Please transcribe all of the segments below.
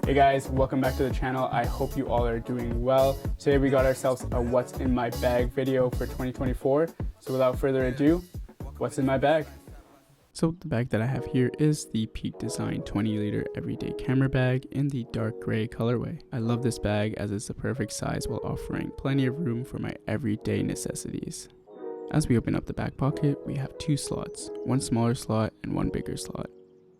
Hey guys, welcome back to the channel. I hope you all are doing well. Today we got ourselves a what's in my bag video for 2024. So without further ado, what's in my bag? So the bag that I have here is the Peak Design 20-liter everyday camera bag in the dark gray colorway. I love this bag as it's the perfect size while offering plenty of room for my everyday necessities. As we open up the back pocket, we have two slots, one smaller slot and one bigger slot.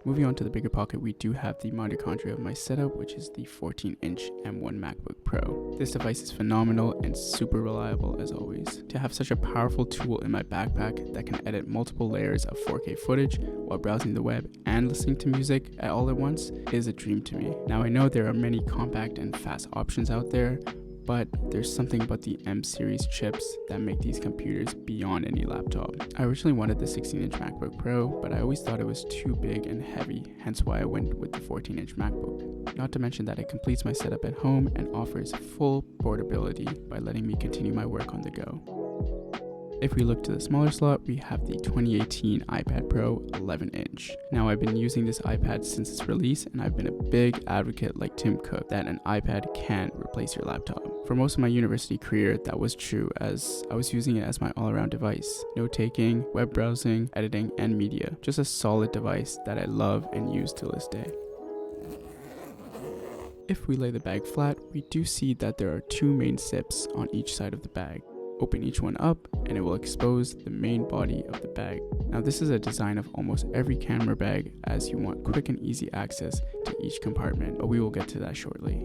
Moving on to the bigger pocket, we do have the mitochondria of my setup, which is the 14-inch M1 MacBook Pro. This device is phenomenal and super reliable as always. To have such a powerful tool in my backpack that can edit multiple layers of 4K footage while browsing the web and listening to music all at once is a dream to me. Now I know there are many compact and fast options out there, but there's something about the M series chips that make these computers beyond any laptop. I originally wanted the 16-inch MacBook Pro, but I always thought it was too big and heavy, hence why I went with the 14-inch MacBook. Not to mention that it completes my setup at home and offers full portability by letting me continue my work on the go. If we look to the smaller slot, we have the 2018 iPad Pro 11-inch. Now I've been using this iPad since its release, and I've been a big advocate like Tim Cook that an iPad can replace your laptop. For most of my university career, that was true as I was using it as my all-around device. Note-taking, web browsing, editing, and media. Just a solid device that I love and use till this day. If we lay the bag flat, we do see that there are two main zips on each side of the bag. Open each one up and it will expose the main body of the bag. Now this is a design of almost every camera bag as you want quick and easy access to each compartment, but we will get to that shortly.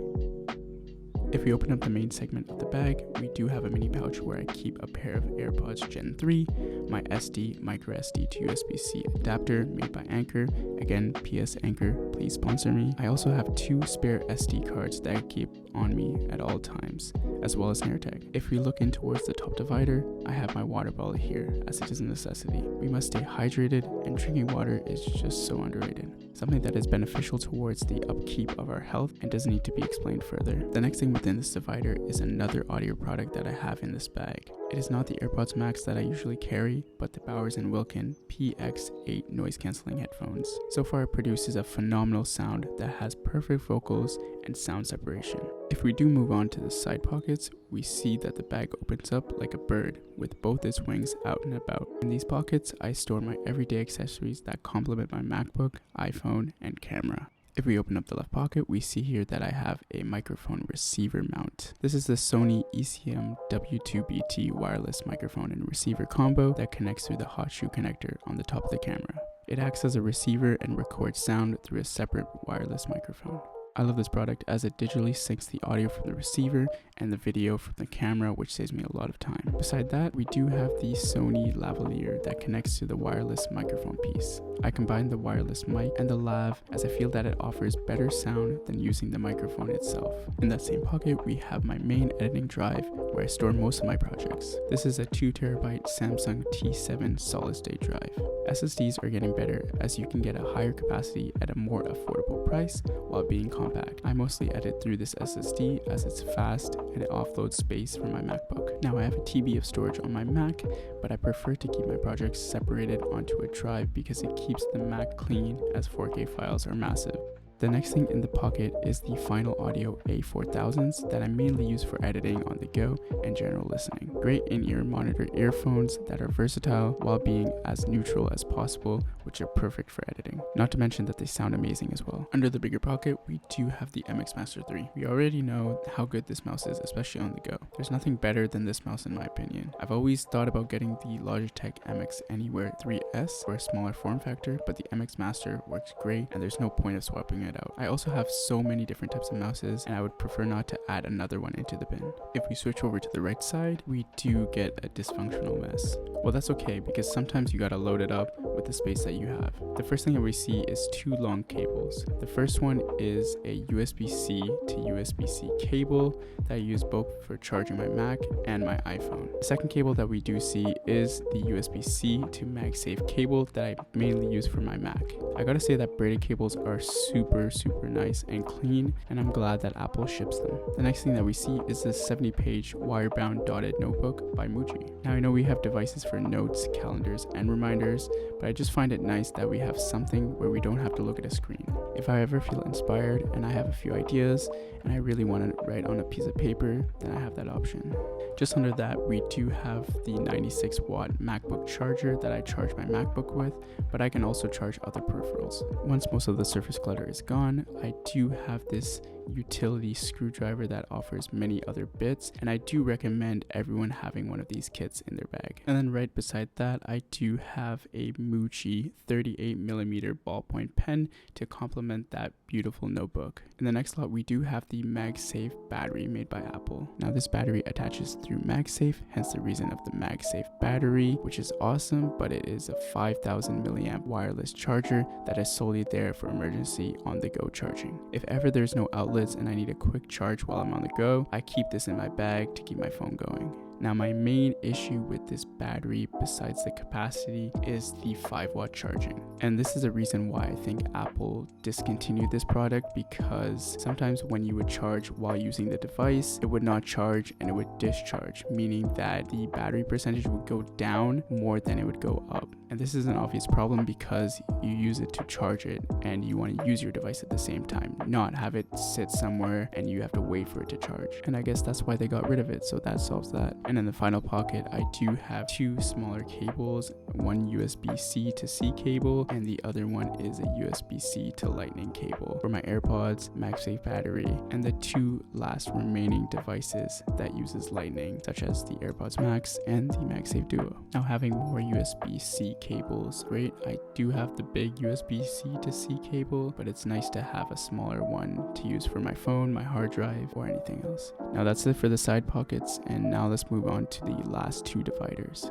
If we open up the main segment of the bag, we do have a mini pouch where I keep a pair of AirPods Gen 3, my SD, micro SD to USB-C adapter made by Anchor. Again, PS Anchor, please sponsor me. I also have two spare SD cards that I keep on me at all times, as well as an AirTag. If we look in towards the top divider, I have my water bottle here as it is a necessity. We must stay hydrated, and drinking water is just so underrated. Something that is beneficial towards the upkeep of our health and doesn't need to be explained further. The next thing within this divider is another audio product that I have in this bag. It is not the AirPods Max that I usually carry, but the Bowers & Wilkins PX8 noise cancelling headphones. So far it produces a phenomenal sound that has perfect vocals and sound separation. If we do move on to the side pockets, we see that the bag opens up like a bird with both its wings out and about. In these pockets, I store my everyday accessories that complement my MacBook, iPhone, and camera. If we open up the left pocket, we see here that I have a microphone receiver mount. This is the Sony ECM W2BT wireless microphone and receiver combo that connects through the hot shoe connector on the top of the camera. It acts as a receiver and records sound through a separate wireless microphone. I love this product as it digitally syncs the audio from the receiver and the video from the camera, which saves me a lot of time. Beside that, we do have the Sony lavalier that connects to the wireless microphone piece. I combine the wireless mic and the lav as I feel that it offers better sound than using the microphone itself. In that same pocket, we have my main editing drive where I store most of my projects. This is a 2TB Samsung T7 solid-state drive. SSDs are getting better as you can get a higher capacity at a more affordable price while being compact. I mostly edit through this SSD as it's fast and it offloads space from my MacBook. Now I have a TB of storage on my Mac, but I prefer to keep my projects separated onto a drive because it keeps the Mac clean as 4K files are massive. The next thing in the pocket is the Final Audio A4000s that I mainly use for editing on the go and general listening. Great in-ear monitor earphones that are versatile while being as neutral as possible, which are perfect for editing. Not to mention that they sound amazing as well. Under the bigger pocket, we do have the MX Master 3. We already know how good this mouse is, especially on the go. There's nothing better than this mouse in my opinion. I've always thought about getting the Logitech MX Anywhere 3S for a smaller form factor, but the MX Master works great and there's no point of swapping it out. I also have so many different types of mouses and I would prefer not to add another one into the bin. If we switch over to the right side, we do get a dysfunctional mess. Well, that's okay because sometimes you gotta load it up with the space that you have. The first thing that we see is two long cables. The first one is a USB-C to USB-C cable that I use both for charging my Mac and my iPhone. The second cable that we do see is the USB-C to MagSafe cable that I mainly use for my Mac. I gotta say that braided cables are super super nice and clean, and I'm glad that Apple ships them. The next thing that we see is this 70-page wire-bound dotted notebook by Muji. Now I know we have devices for notes, calendars, and reminders, but I just find it nice that we have something where we don't have to look at a screen. If I ever feel inspired and I have a few ideas and I really want to write on a piece of paper, then I have that option. Just under that, we do have the 96-watt MacBook charger that I charge my MacBook with, but I can also charge other peripherals. Once most of the surface clutter is gone, I do have this utility screwdriver that offers many other bits, and I do recommend everyone having one of these kits in their bag. And then right beside that, I do have a Muji 38mm ballpoint pen to complement that beautiful notebook. In the next slot, we do have the MagSafe battery made by Apple. Now this battery attaches through MagSafe, hence the reason of the MagSafe battery, which is awesome, but it is a 5000 milliamp wireless charger that is solely there for emergency on-the-go charging. If ever there's no outlet and I need a quick charge while I'm on the go, I keep this in my bag to keep my phone going. Now my main issue with this battery, besides the capacity, is the 5-watt charging. And this is a reason why I think Apple discontinued this product, because sometimes when you would charge while using the device, it would not charge and it would discharge, meaning that the battery percentage would go down more than it would go up. And this is an obvious problem because you use it to charge it and you want to use your device at the same time, not have it sit somewhere and you have to wait for it to charge. And I guess that's why they got rid of it, so that solves that. And in the final pocket, I do have 2 smaller cables, one USB-C to C cable, and the other one is a USB-C to Lightning cable for my AirPods, MagSafe battery, and the 2 last remaining devices that uses Lightning, such as the AirPods Max and the MagSafe Duo. Now having more USB-C cables, great. I do have the big USB-C to C cable, but it's nice to have a smaller one to use for my phone, my hard drive, or anything else. Now that's it for the side pockets, and now let's move on to the last 2 dividers.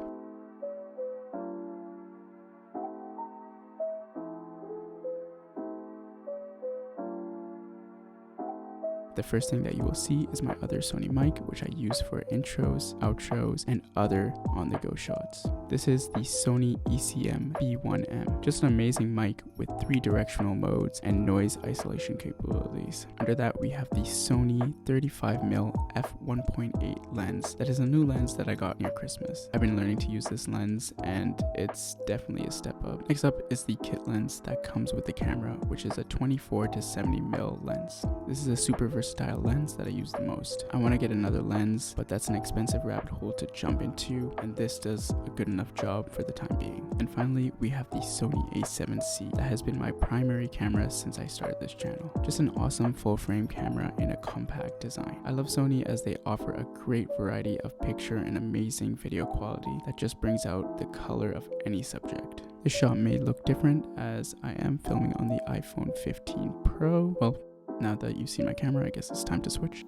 The first thing that you will see is my other Sony mic, which I use for intros, outros, and other on-the-go shots. This is the Sony ECM B1M, just an amazing mic with 3 directional modes and noise isolation capabilities. Under that, we have the Sony 35mm f1.8 lens. That is a new lens that I got near Christmas. I've been learning to use this lens and it's definitely a step up. Next up is the kit lens that comes with the camera, which is a 24 to 70mm lens. This is a super versatile lens that I use the most. I want to get another lens, but that's an expensive rabbit hole to jump into, and this does a good enough job for the time being. And finally, we have the Sony a7C that has been my primary camera since I started this channel. Just an awesome full frame camera in a compact design. I love Sony as they offer a great variety of picture and amazing video quality that just brings out the color of any subject. This shot may look different as I am filming on the iPhone 15 Pro. Well, now that you've seen my camera, I guess it's time to switch.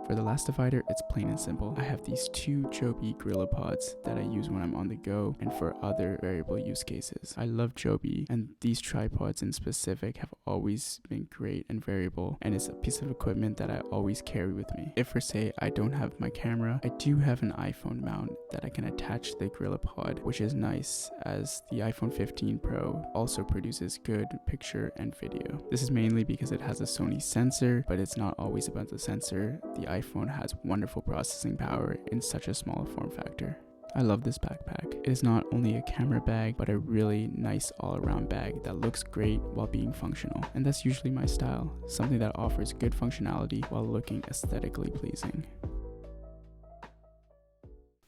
For the last divider, it's plain and simple. I have these 2 Joby GorillaPods that I use when I'm on the go and for other variable use cases. I love Joby, and these tripods in specific have always been great and variable, and it's a piece of equipment that I always carry with me. If for say I don't have my camera, I do have an iPhone mount that I can attach to the GorillaPod, which is nice as the iPhone 15 Pro also produces good picture and video. This is mainly because it has a Sony sensor, but it's not always about the sensor. The iPhone has wonderful processing power in such a small form factor. I love this backpack. It is not only a camera bag, but a really nice all-around bag that looks great while being functional. And that's usually my style, something that offers good functionality while looking aesthetically pleasing.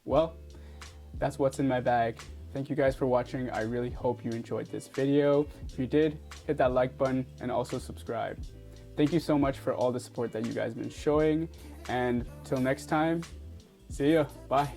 Well, that's what's in my bag. Thank you guys for watching. I really hope you enjoyed this video. If you did, hit that like button and also subscribe. Thank you so much for all the support that you guys have been showing. And till next time, see ya. Bye.